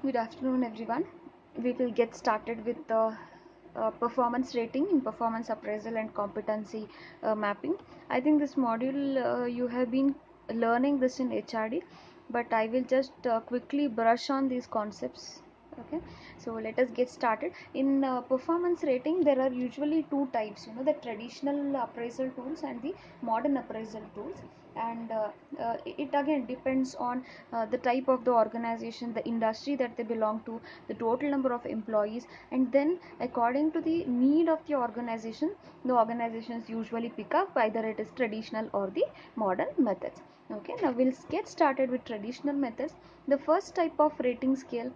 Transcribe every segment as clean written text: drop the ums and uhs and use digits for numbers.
Good afternoon, everyone. We will get started with the performance rating in performance appraisal and competency mapping. I think this module you have been learning this in HRD, but I will just quickly brush on these concepts. Okay, so let us get started. In performance rating, there are usually two types. The traditional appraisal tools and the modern appraisal tools, and it again depends on the type of the organization, the industry that they belong to, the total number of employees, and then according to the need of the organization, the organizations usually pick up either it is traditional or the modern methods. Okay, now we'll get started with traditional methods. The first type of rating scale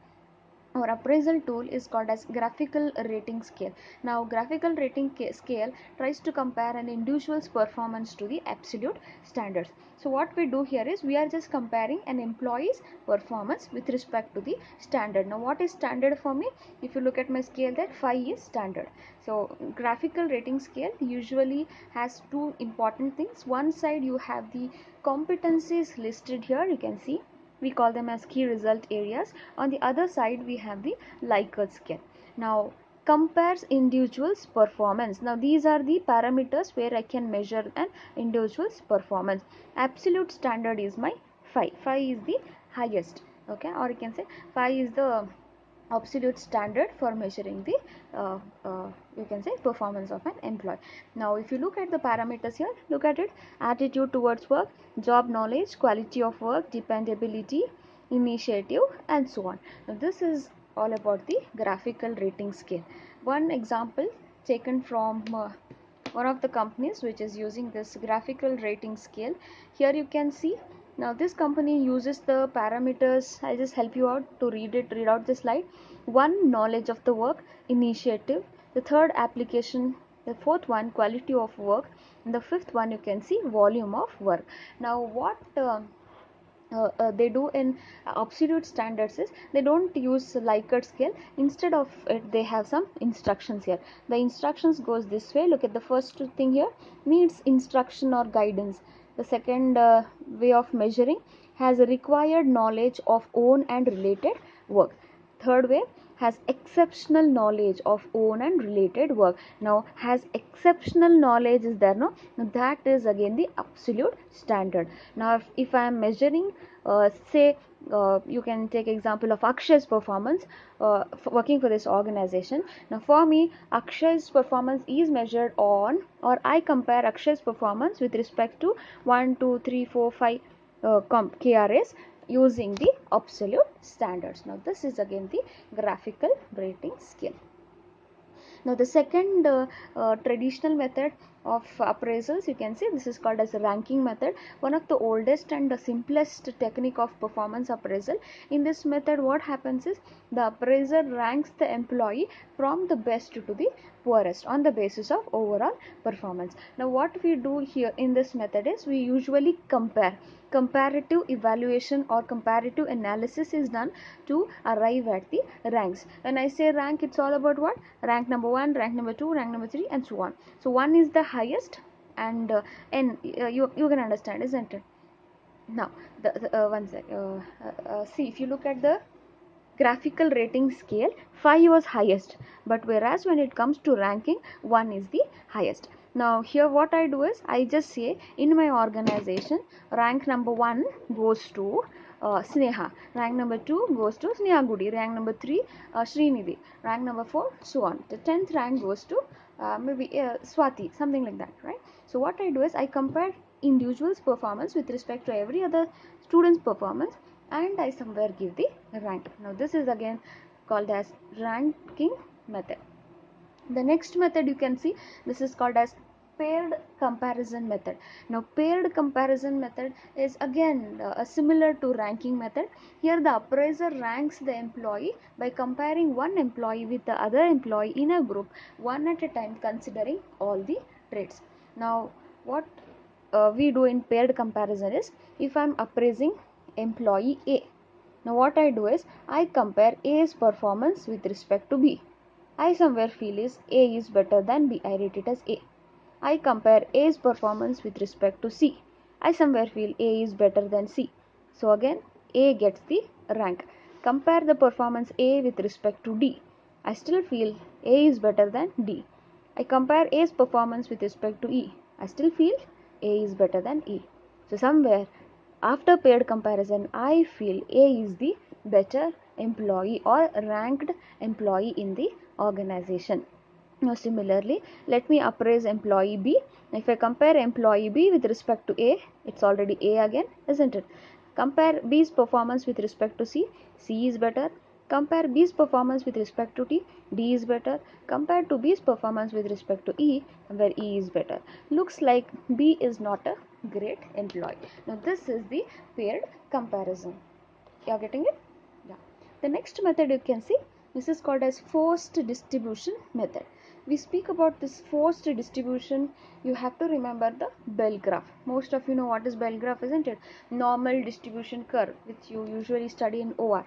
or appraisal tool is called as graphical rating scale. Now graphical rating scale tries to compare an individual's performance to the absolute standards. So what we do here is we are just comparing an employee's performance with respect to the standard. Now what is standard for me? If you look at my scale, that 5 is standard. So graphical rating scale usually has two important things. One side you have the competencies listed here, you can see we call them as key result areas. On the other side we have the Likert scale. Now compares individuals performance. Now these are the parameters where I can measure an individual's performance. Absolute standard is my 5 is the highest. Okay, or you can say 5 is the absolute standard for measuring the you can say performance of an employee. Now if you look at the parameters here, look at it: attitude towards work, job knowledge, quality of work, dependability, initiative, and so on. Now this is all about the graphical rating scale. One example taken from one of the companies which is using this graphical rating scale. Here you can see, now this company uses the parameters. I'll just help you out to read out the slide. One, knowledge of the work, initiative; the third, application; the fourth one, quality of work; and the fifth one, you can see, volume of work. Now what they do in absolute standards is they don't use Likert scale. Instead of it, they have some instructions here. The instructions goes this way. Look at the first thing here, needs instruction or guidance. The second way of measuring has a required knowledge of own and related work. Third way has exceptional knowledge of own and related work. Now has exceptional knowledge is there, no? Now that is again the absolute standard. Now if I am measuring say you can take example of Akshay's performance working for this organization. Now for me, Akshay's performance is measured on, or I compare Akshay's performance with respect to 1 2 3 4 5 KRAs using the absolute standards. Now this is again the graphical rating scale. Now the second traditional method of appraisals, you can see, this is called as a ranking method. One of the oldest and the simplest technique of performance appraisal. In this method what happens is the appraiser ranks the employee from the best to the poorest on the basis of overall performance. Now what we do here in this method is we usually comparative evaluation or comparative analysis is done to arrive at the ranks. When I say rank, it's all about what? Rank number 1, rank number 2, rank number 3, and so on. So 1 is the highest, and you can understand, isn't it? Now one sec. See, if you look at the graphical rating scale, 5 was highest, but whereas when it comes to ranking, 1 is the highest. Now here what I do is I just say in my organization, rank number 1 goes to Sneha, rank number 2 goes to Sneha Gudi, rank number 3 Srinidhi, rank number 4 so on. The 10th rank goes to maybe Swati, something like that, right? So what I do is I compare individual's performance with respect to every other student's performance, and I somewhere give the rank. Now this is again called as ranking method. The next method you can see, this is called as paired comparison method. Now paired comparison method is again similar to ranking method. Here the appraiser ranks the employee by comparing one employee with the other employee in a group, one at a time, considering all the traits. Now what we do in paired comparison is, if I am appraising employee A, now what I do is I compare A's performance with respect to B. I somewhere feel is A is better than B, I rate it as A. I compare A's performance with respect to C. I somewhere feel A is better than C. So again A gets the rank. compare the performance A with respect to D, I still feel A is better than D. I compare A's performance with respect to E, I still feel A is better than E. So somewhere after paired comparison, I feel A is the better employee or ranked employee in the organization. Now similarly, let me appraise employee B. If I compare employee B with respect to A, it's already A again, isn't it? Compare B's performance with respect to C, C is better. Compare B's performance with respect to D is better. Compared to B's performance with respect to E, where E is better. Looks like B is not a great employee. Now this is the paired comparison. You are getting it? Yeah. The next method you can see, this is called as forced distribution method. We speak about this forced distribution, you have to remember the bell graph. Most of you know what is bell graph, isn't it? Normal distribution curve, which you usually study in OR.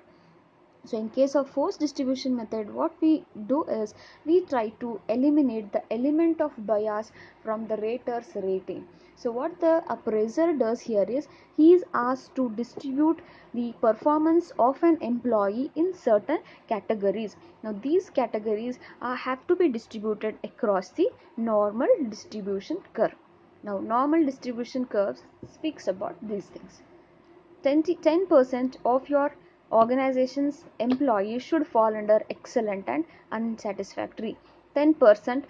So in case of forced distribution method, what we do is we try to eliminate the element of bias from the rater's rating. So what the appraiser does here is he is asked to distribute the performance of an employee in certain categories. Now these categories have to be distributed across the normal distribution curve. Now normal distribution curves speaks about these things. 10% of your organization's employees should fall under excellent and unsatisfactory, 10%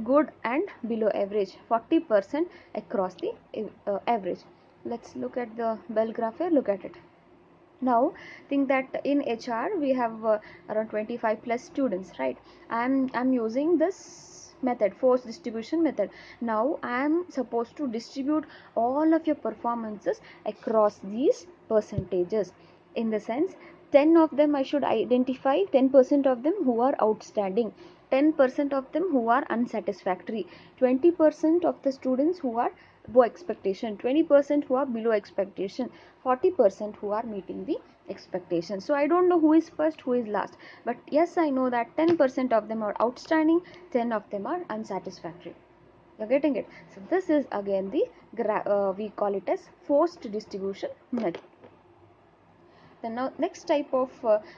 good and below average, 40% across the average. Let's look at the bell graph here. Look at it. Now think that in HR we have around 25 plus students, right? I'm using this method, force distribution method. Now I am supposed to distribute all of your performances across these percentages. In the sense, 10 of them I should identify 10% of them who are outstanding, 10% of them who are unsatisfactory, 20% of the students who are above expectation, 20% who are below expectation, 40% who are meeting the expectation. So I don't know who is first, who is last, but yes, I know that 10% of them are outstanding, 10 of them are unsatisfactory. You're getting it? So this is again the we call it as forced distribution method. The next type of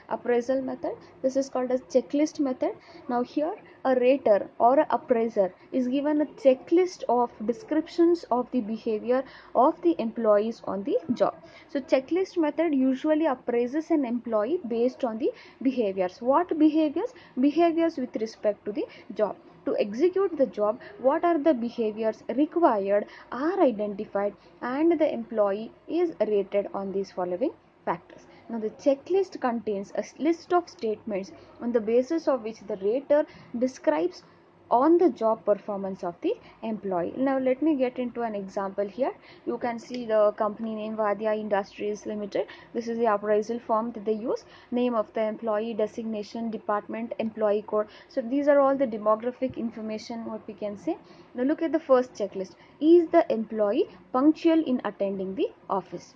appraisal method, this is called as checklist method. Now here a rater or a appraiser is given a checklist of descriptions of the behavior of the employees on the job. So checklist method usually appraises an employee based on the behaviors. What behaviors? Behaviors with respect to the job. To execute the job, what are the behaviors required are identified and the employee is rated on these following factors. Now the checklist contains a list of statements on the basis of which the rater describes on the job performance of the employee. Now let me get into an example here. You can see the company name Vadia Industries Limited. This is the appraisal form that they use. Name of the employee, designation, department, employee code. So these are all the demographic information what we can say. Now look at the first checklist. Is the employee punctual in attending the office?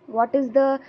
What is the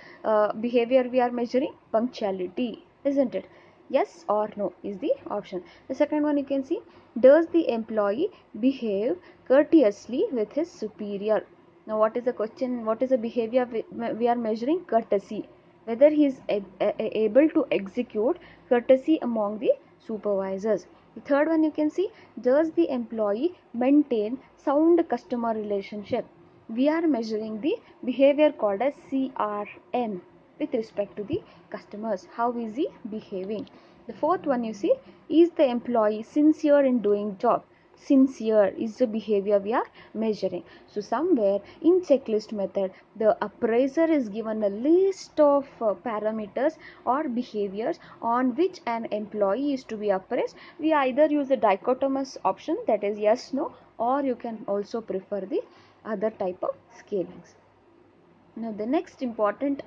behavior we are measuring? Punctuality, isn't it? Yes or no is the option. The second one you can see, does the employee behave courteously with his superior? Now what is the question? What is the behavior we are measuring? Courtesy. Whether he is able to execute courtesy among the supervisors. The third one you can see, does the employee maintain sound customer relationship? We are measuring the behavior called as CRM with respect to the customers. How is he behaving? The fourth one you see, is the employee sincere in doing job? Sincere is the behavior we are measuring. So somewhere in checklist method, the appraiser is given a list of parameters or behaviors on which an employee is to be appraised. We either use the dichotomous option, that is yes, no, or you can also prefer the other type of scalings. Now the next important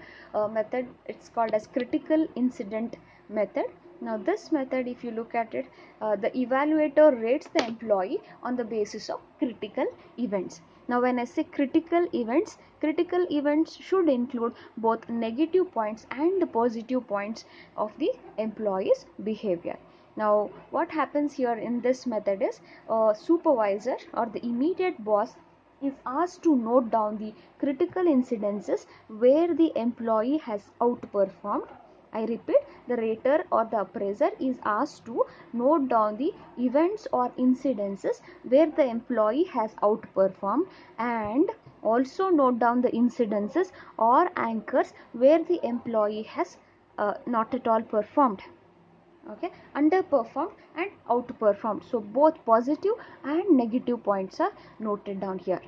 method, it's called as critical incident method. Now this method, if you look at it, the evaluator rates the employee on the basis of critical events. Now when I say critical events should include both negative points and positive points of the employee's behavior. Now what happens here in this method is a supervisor or the immediate boss is asked to note down the critical incidences where the employee has outperformed I repeat, the rater or the appraiser is asked to note down the events or incidences where the employee has outperformed, and also note down the incidences or anchors where the employee has not at all performed. Okay, underperformed and outperformed. So both positive and negative points are noted down here.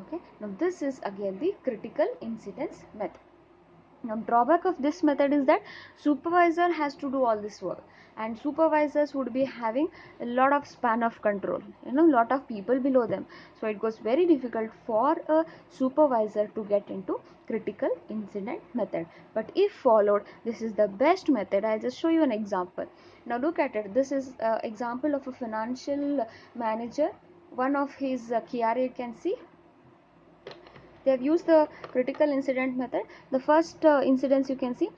Okay, now this is again the critical incidence method. Now drawback of this method is that supervisor has to do all this work, and supervisors would be having a lot of span of control, lot of people below them. So it was very difficult for a supervisor to get into critical incident method. But if followed, this is the best method. I'll just show you an example. Now look at it. This is example of a financial manager. One of his KRA, you can see they have used the critical incident method. The first incidence you can see,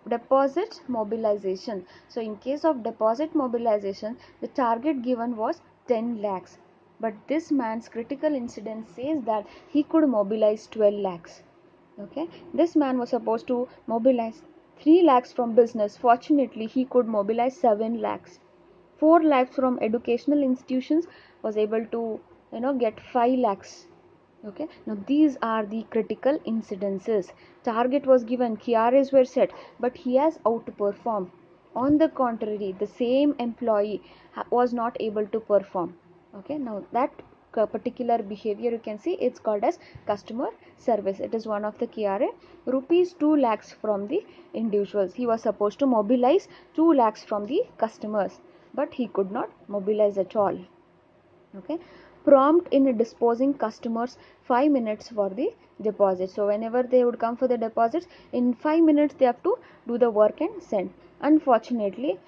deposit mobilization. So in case of deposit mobilization, the target given was 10 lakhs, but this man's critical incident says that he could mobilize 12 lakhs. Okay, this man was supposed to mobilize 3 lakhs from business. Fortunately, he could mobilize 7 lakhs. 4 lakhs from educational institutions, was able to get 5 lakhs. Okay, now these are the critical incidences. Target was given, KRAs were set, but he has outperformed. On the contrary, the same employee was not able to perform. Okay, now that particular behavior, you can see, it's called as customer service. It is one of the KRA. Rupees 2 lakhs from the individuals. He was supposed to mobilize 2 lakhs from the customers, but he could not mobilize at all. Okay, prompt in disposing customers 5 minutes for the deposit. So whenever they would come for the deposits, in 5 minutes they have to do the work and send. Unfortunately,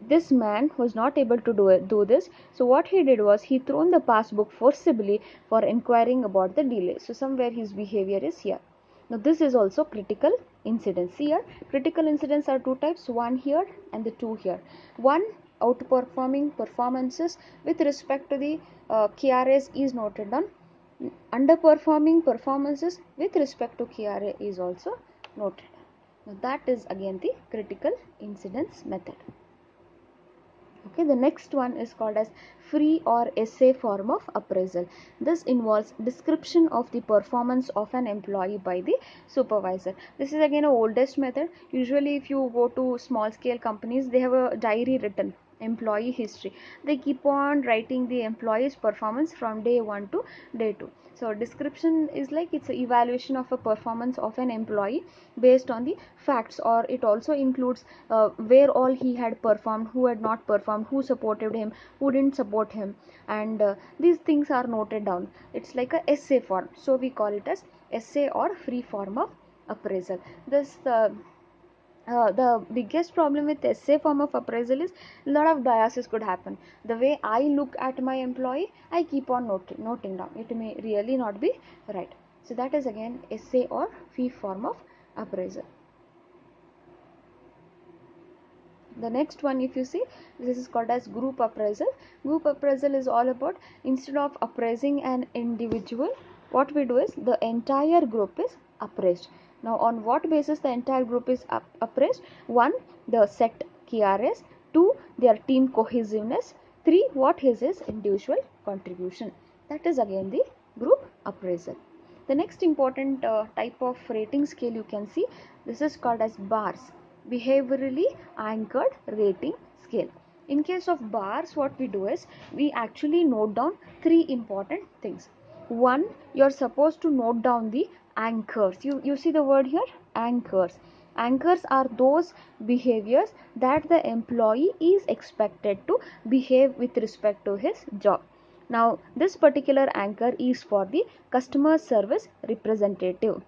this man was not able to do this. So what he did was, he thrown the passbook forcibly for inquiring about the delay. So somewhere his behavior is here. Now this is also critical incidence. Here critical incidents are two types, one here and the two here. One, outperforming performances with respect to the KRAs is noted down. Underperforming performances with respect to KRA is also noted. Now that is again the critical incidence method. Okay, the next one is called as free or essay form of appraisal. This involves description of the performance of an employee by the supervisor. This is again a oldest method. Usually if you go to small scale companies, they have a diary written, employee history. They keep on writing the employee's performance from day 1 to day 2. So description is like, it's an evaluation of a performance of an employee based on the facts, or it also includes where all he had performed, who had not performed, who supported him, who didn't support him, and these things are noted down. It's like a essay form, so we call it as essay or free form of appraisal. This the biggest problem with essay form of appraisal is a lot of biases could happen. The way I look at my employee, I keep on noting down. It may really not be right. So that is again essay or free form of appraisal. The next one, if you see, this is called as group appraisal. Group appraisal is all about, instead of appraising an individual, what we do is the entire group is appraised. Now on what basis the entire group is appraised? 1, the set KRS. 2, their team cohesiveness. 3, what is his individual contribution. That is again the group appraisal. The next important type of rating scale, you can see, this is called as BARS, behaviorally anchored rating scale. In case of BARS, what we do is, we actually note down 3 important things. 1, you're supposed to note down the anchors. You see the word here, anchors. Anchors are those behaviors that the employee is expected to behave with respect to his job. Now this particular anchor is for the customer service representative.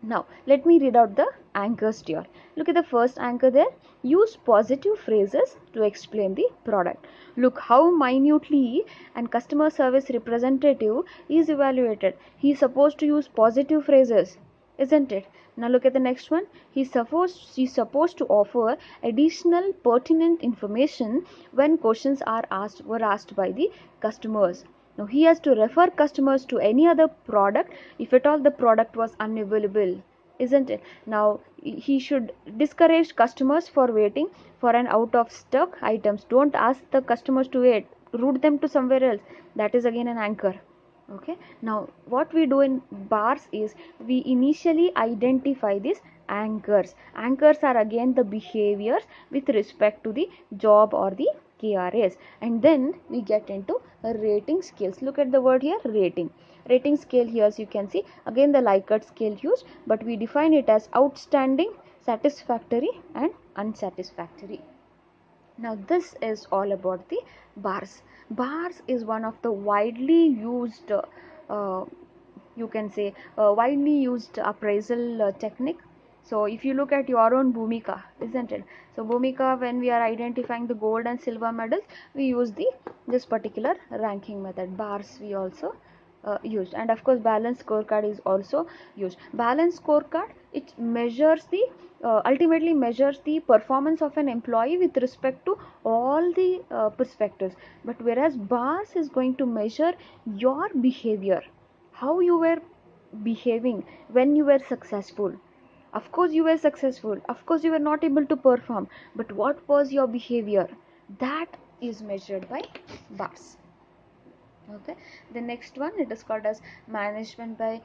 Now let me read out the anchors to you all. Look at the first anchor there. Use positive phrases to explain the product. Look how minutely an customer service representative is evaluated. He is supposed to use positive phrases, isn't it? Now look at the next one. She's supposed to offer additional pertinent information when questions were asked by the customers. Now he has to refer customers to any other product if at all the product was unavailable. isn't it? Now he should discourage customers for waiting for an out of stock items. Don't ask the customers to wait, route them to somewhere else. That is again an anchor. Okay, now what we do in bars is we initially identify these anchors. Anchors are again the behaviors with respect to the job or the KRAs, and then we get into rating scales. Look at the word here, rating scale. Here as you can see again the Likert scale used, but we define it as outstanding, satisfactory and unsatisfactory. Now this is all about the bars. Bars is one of the widely used uh, you can say widely used appraisal technique. So if you look at your own Bhumika, isn't it? So Bhumika, when we are identifying the gold and silver medals, we use this particular ranking method. Bars we also used, and of course balance scorecard is also used. Balance scorecard, it measures the ultimately measures the performance of an employee with respect to all the perspectives, but whereas bars is going to measure your behavior, how you were behaving when you were successful. Of course you were successful, of course you were not able to perform, but what was your behavior? That is measured by bars. Okay, the next one, it is called as management by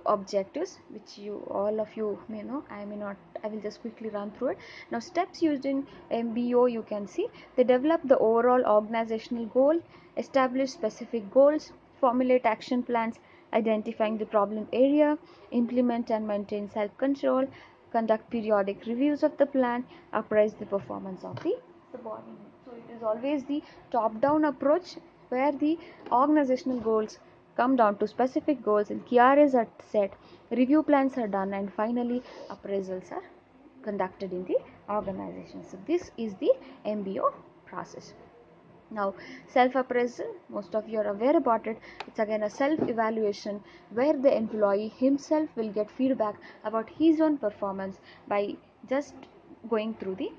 objectives, which you all of you may know. I may not, I will just quickly run through it. Now steps used in MBO, you can see they develop the overall organizational goal, establish specific goals, formulate action plans identifying the problem area, implement and maintain self control, conduct periodic reviews of the plan, appraise the performance of the subordinate. So it is always the top down approach where the organizational goals come down to specific goals and KRAs are set, review plans are done, and finally appraisals are conducted in the organization. So this is the MBO process. Now self appraisal, most of you are aware about it. It's again a self evaluation where the employee himself will get feedback about his own performance by just going through the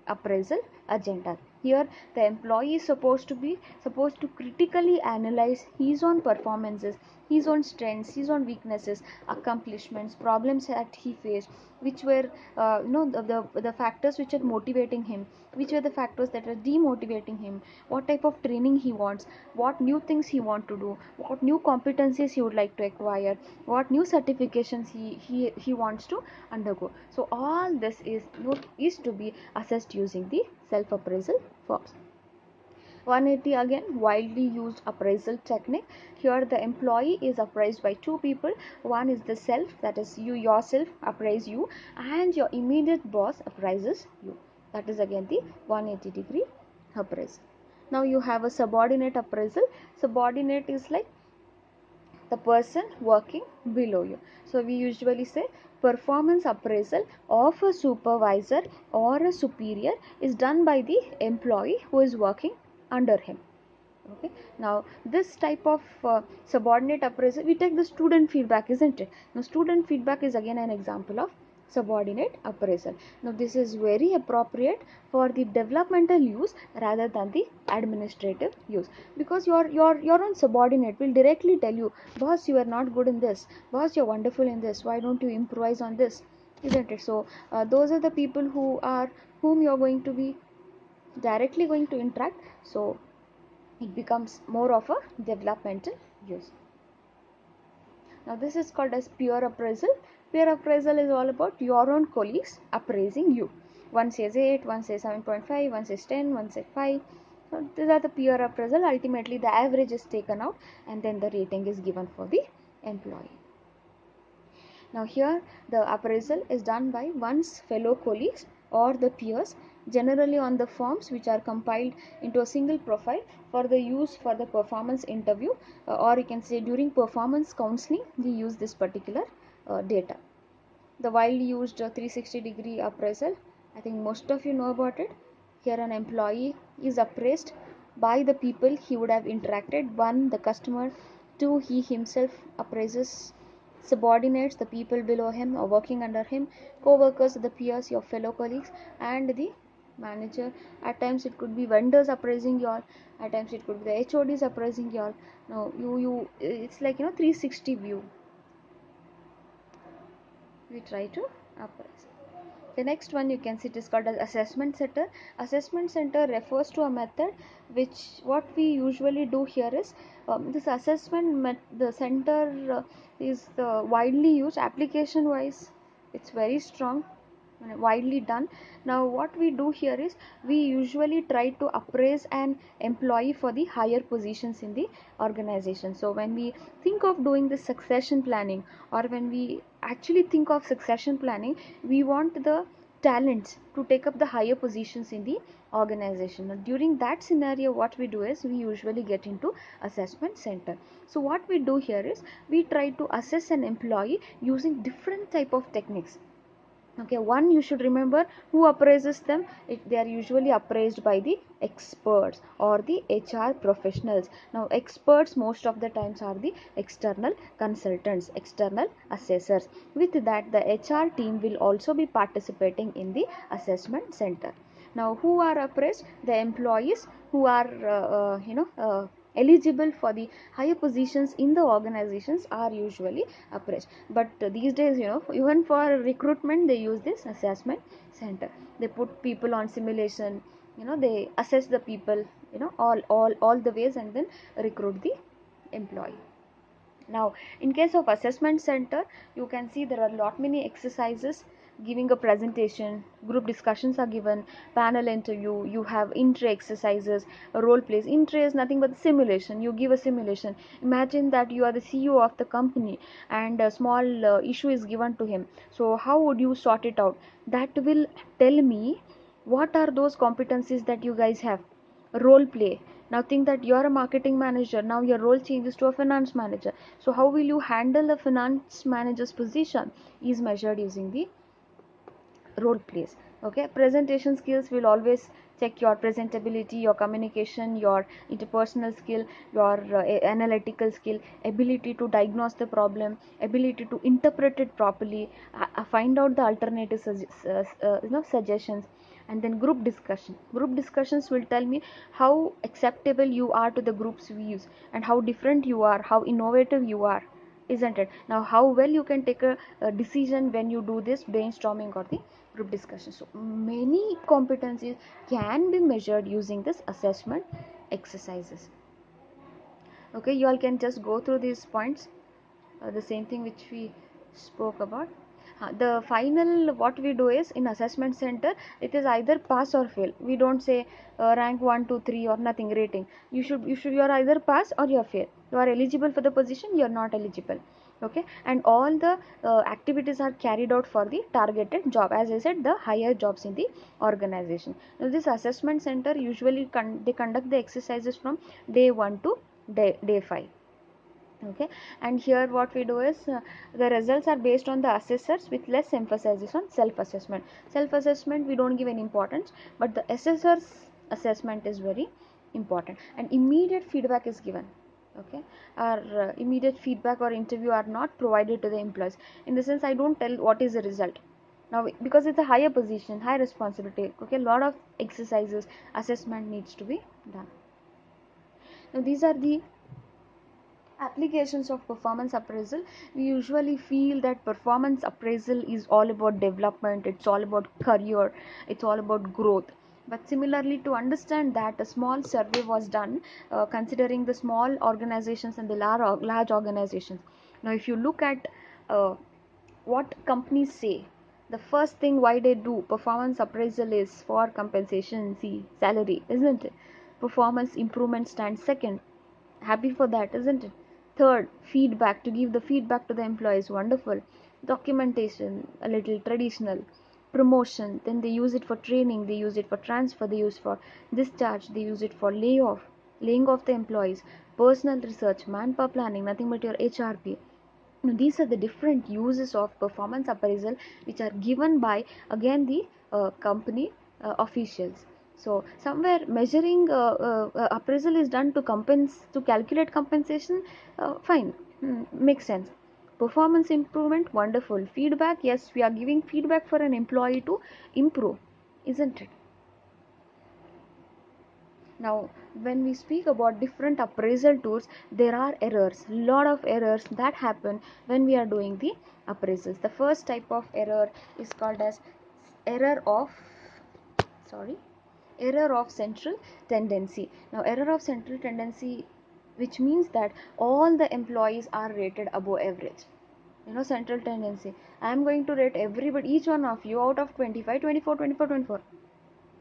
appraisal agenda. Here the employee is supposed to critically analyze his own performances, his own strengths, his own weaknesses, accomplishments, problems that he faced, which were the factors which are motivating him, which were the factors that are demotivating him, what type of training he wants, what new things he want to do, what new competencies he would like to acquire, what new certifications he wants to undergo. So all this is to be assessed using the self appraisal forms. 180, again widely used appraisal technique. Here the employee is appraised by two people. One is the self, that is you yourself appraise you, and your immediate boss appraises you. That is again the 180-degree appraisal. Now you have a subordinate appraisal. Subordinate is like the person working below you. So we usually say performance appraisal of a supervisor or a superior is done by the employee who is working under him. Okay, now this type of subordinate appraisal, we take the student feedback, isn't it? Now student feedback is again an example of subordinate appraisal. Now this is very appropriate for the developmental use rather than the administrative use, because your own subordinate will directly tell you, boss, you are not good in this, boss, you're wonderful in this, why don't you improvise on this, isn't it? So those are the people whom you're going to be directly going to interact. So it becomes more of a developmental use. Now this is called as peer appraisal. Peer appraisal is all about your own colleagues appraising you. One says 8, one says 7.5, one says 10, one says 5. So these are the peer appraisal. Ultimately the average is taken out and then the rating is given for the employee. Now here the appraisal is done by one's fellow colleagues or the peers, generally on the forms which are compiled into a single profile for the use for the performance interview, or you can say during performance counseling we use this particular data. The widely used 360-degree appraisal, I think most of you know about it. Here an employee is appraised by the people he would have interacted. One, the customer. Two, he himself appraises subordinates, the people below him or working under him, co-workers, the peers, your fellow colleagues, and the manager. At times it could be vendors appraising you all, at times it could be the HODs appraising you all. Now you it's like 360 view. we try to appraise. The next one you can see, it is called as assessment center. Assessment center refers to a method which what we usually do here is this the center is widely used application wise. It's very strong, widely done. Now what we do here is we usually try to appraise an employee for the higher positions in the organization. So when we think of doing the succession planning, or when we actually think of succession planning, we want the talents to take up the higher positions in the organization. Now, during that scenario, what we do is we usually get into assessment center. So what we do here is we try to assess an employee using different type of techniques. Okay, one, you should remember who appraises them. They are usually appraised by the experts or the HR professionals. Now experts most of the times are the external consultants, external assessors. With that, the HR team will also be participating in the assessment center. Now who are appraised? The employees who are eligible for the higher positions in the organizations are usually appraised. But these days, even for recruitment they use this assessment center. They put people on simulation, they assess the people, all the ways, and then recruit the employee. Now in case of assessment center, you can see there are a lot many exercises, giving a presentation, group discussions are given, panel interview, you have intro exercises, role plays. Intro is nothing but simulation. You give a simulation. Imagine that you are the CEO of the company and a small issue is given to him. So how would you sort it out? That will tell me what are those competencies that you guys have. Role play. Now think that you are a marketing manager, now your role changes to a finance manager. So how will you handle a finance manager's position is measured using the role plays. Okay, presentation skills will always check your presentability, your communication, your interpersonal skill, your analytical skill, ability to diagnose the problem, ability to interpret it properly, find out the alternative suggestions. And then group discussions will tell me how acceptable you are to the group's views, and how different you are, how innovative you are, isn't it? Now how well you can take a decision when you do this brainstorming or the group discussion. So many competencies can be measured using this assessment exercises. Okay, you all can just go through these points, the same thing which we spoke about. The final what we do is in assessment center, it is either pass or fail. We don't say rank 1 2 3 or nothing rating. You are either pass or you are fail. You are eligible for the position, you are not eligible. Okay, and all the activities are carried out for the targeted job, as I said, the higher jobs in the organization. Now this assessment center usually they conduct the exercises from day 1 to day 5. Okay, and here what we do is the results are based on the assessors with less emphasis on self assessment. Self assessment we don't give any importance, but the assessors assessment is very important, and immediate feedback is given. Okay, our immediate feedback or interview are not provided to the employees. In the sense, I don't tell what is the result now, because it's a higher position, high responsibility. Okay, a lot of exercises, assessment needs to be done. Now these are the applications of performance appraisal. We usually feel that performance appraisal is all about development, it's all about career, it's all about growth. But similarly, to understand that, a small survey was done considering the small organizations and the large organizations. Now if you look at what companies say, the first thing why they do performance appraisal is for compensation, see, salary, isn't it? Performance improvement stands second. Happy for that, isn't it? Third, feedback, to give the feedback to the employees. Wonderful. Documentation, a little traditional. Promotion, then they use it for training, they use it for transfer, they use it for discharge, they use it for laying off the employees. Personal research, manpower planning, nothing but your HRP. Now, these are the different uses of performance appraisal which are given by again the company officials. So somewhere measuring appraisal is done to calculate compensation. Fine, makes sense. Performance improvement, wonderful. Feedback, yes, we are giving feedback for an employee to improve, isn't it? Now when we speak about different appraisal tools, there are errors, lot of errors that happen when we are doing the appraisals. The first type of error is called as error of sorry error of central tendency. Now error of central tendency, which means that all the employees are rated above average. Central tendency, I am going to rate everybody, each one of you out of 25, 24, 24, 24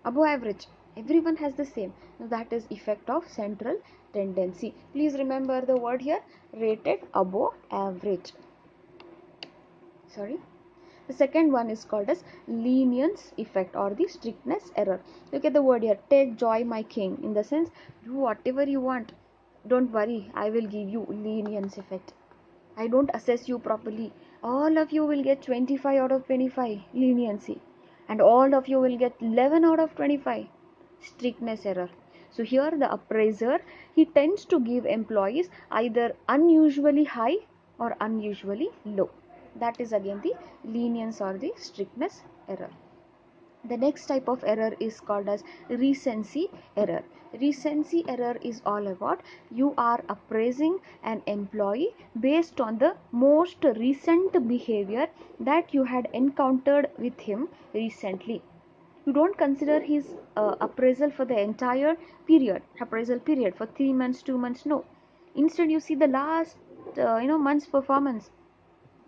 above average. Everyone has the same. Now that is effect of central tendency. Please remember the word here, rated above average. Sorry. The second one is called as lenience effect or the strictness error. Look at the word here, take joy my king, in the sense, do whatever you want, don't worry, I will give you lenience effect. I don't assess you properly, all of you will get 25 out of 25 leniency, and all of you will get 11 out of 25 strictness error. So here the appraiser, he tends to give employees either unusually high or unusually low. That is again the lenience or the strictness error. The next type of error is called as recency error. Recency error is all about you are appraising an employee based on the most recent behavior that you had encountered with him recently. You don't consider his appraisal for the entire appraisal period for 3 months, 2 months, no. Instead you see the last month's performance.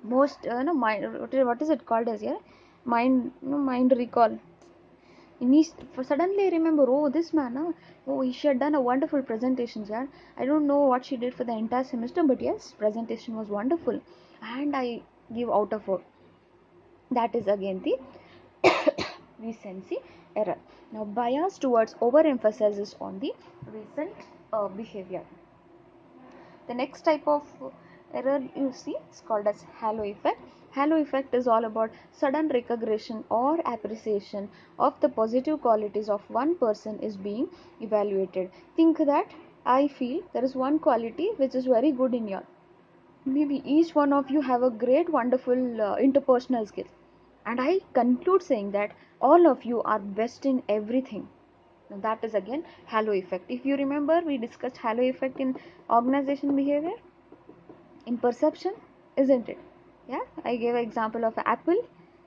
Most what is it called as here, mind recall. Suddenly I remember, oh, this man, she had done a wonderful presentation, yeah. I don't know what she did for the entire semester, but yes, presentation was wonderful, and I give out of her. That is again the recency error. Now bias towards overemphasis on the recent behavior. The next type of error you see is called as halo effect. Halo effect is all about sudden recognition or appreciation of the positive qualities of one person is being evaluated. Think that I feel there is one quality which is very good in you. Maybe each one of you have a great, wonderful interpersonal skill, and I conclude saying that all of you are best in everything. Now that is again halo effect. If you remember, we discussed halo effect in organization behavior, in perception, isn't it? Yeah, I gave an example of Apple.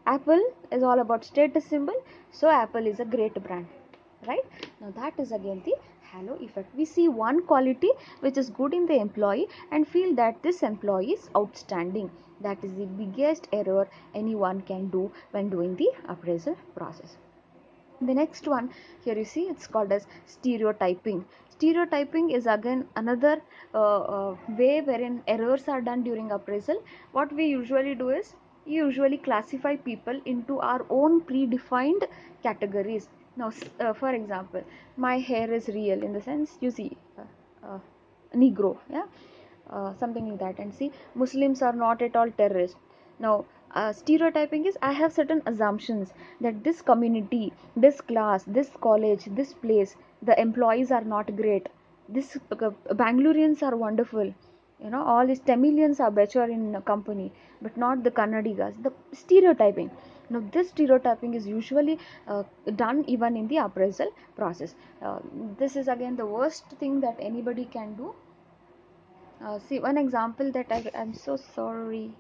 Apple is all about status symbol, so Apple is a great brand, right? Now that is again the halo effect. We see one quality which is good in the employee and feel that this employee is outstanding. That is the biggest error anyone can do when doing the appraisal process. The next one here you see, it's called as stereotyping. Stereotyping is again another way wherein errors are done during appraisal. What we usually do is we usually classify people into our own predefined categories. Now for example, my hair is real, in the sense you see negro, yeah, something like that. And see, Muslims are not at all terrorists. Now stereotyping is I have certain assumptions that this community, this class, this college, this place, the employees are not great, this Bangaloreans are wonderful, all these Tamilians are better in a company, but not the Kannadigas. The stereotyping. Now this stereotyping is usually done even in the appraisal process. This is again the worst thing that anybody can do. See one example that I'm so sorry.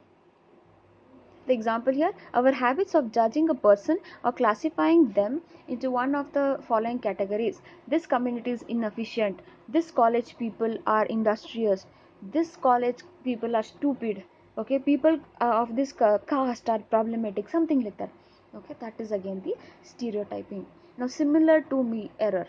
The example here, our habits of judging a person or classifying them into one of the following categories. This community is inefficient. This college people are industrious. This college people are stupid. Okay, people of this caste are problematic. Something like that. Okay, that is again the stereotyping. Now, similar to me error.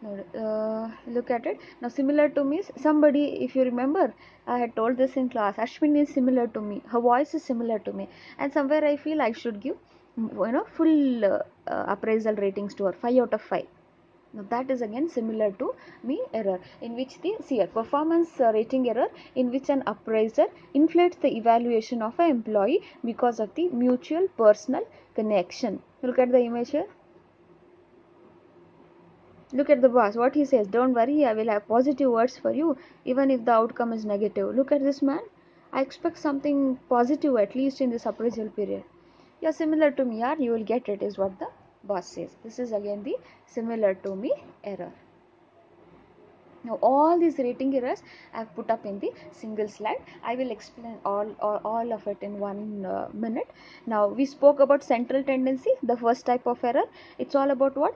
Now, look at it. Now similar to me, somebody, if you remember, I had told this in class, Ashwini is similar to me, her voice is similar to me, and somewhere I feel I should give full appraisal ratings to her, 5 out of 5. Now that is again similar to me error, in which the performance rating error, in which an appraiser inflates the evaluation of an employee because of the mutual personal connection. Look at the image here. Look at the boss, what he says, don't worry, I will have positive words for you even if the outcome is negative. Look at this man, I expect something positive at least in this appraisal period. You're similar to me, yaar, you will get it, is what the boss says. This is again the similar to me error. Now all these rating errors I have put up in the single slide. I will explain all of it in 1 minute. Now we spoke about central tendency, the first type of error. It's all about what?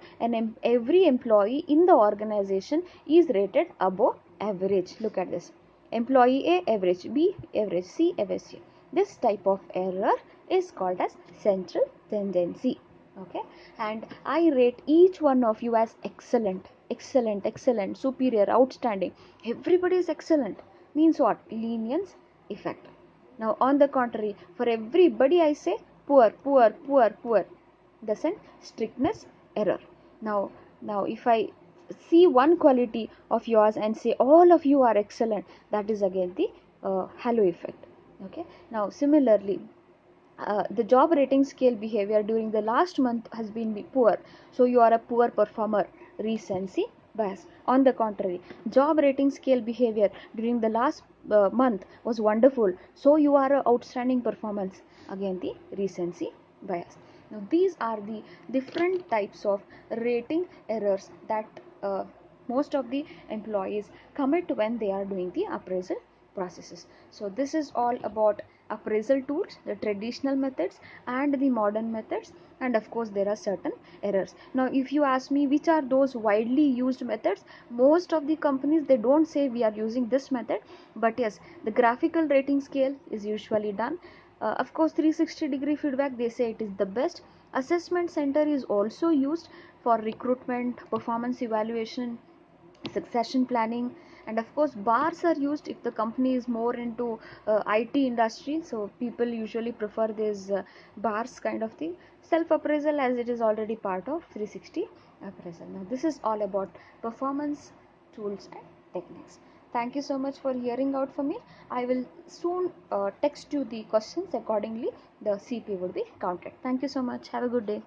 Every employee in the organization is rated above average. Look at this. Employee A average, B average, C average. This type of error is called as central tendency. Okay, and I rate each one of you as excellent, excellent, excellent, superior, outstanding. Everybody is excellent means what? Lenience effect. Now on the contrary, for everybody I say poor, poor, poor, poor. Doesn't strictness error. Now if I see one quality of yours and say all of you are excellent, that is again the halo effect. Okay, now similarly, the job rating scale behavior during the last month has been poor, so you are a poor performer, recency bias. On the contrary, job rating scale behavior during the last month was wonderful, so you are a outstanding performance, again the recency bias. Now these are the different types of rating errors that most of the employees commit when they are doing the appraisal processes. So this is all about appraisal tools, the traditional methods and the modern methods, and of course there are certain errors. Now if you ask me which are those widely used methods, most of the companies they don't say we are using this method, but yes, the graphical rating scale is usually done. Of course 360-degree feedback, they say it is the best. Assessment center is also used for recruitment, performance evaluation, succession planning, and of course bars are used if the company is more into IT industry, so people usually prefer this bars kind of thing. Self appraisal, as it is already part of 360 appraisal. Now this is all about performance tools and techniques. Thank you so much for hearing out for me. I will soon text you the questions accordingly. The CP will be counted. Thank you so much. Have a good day.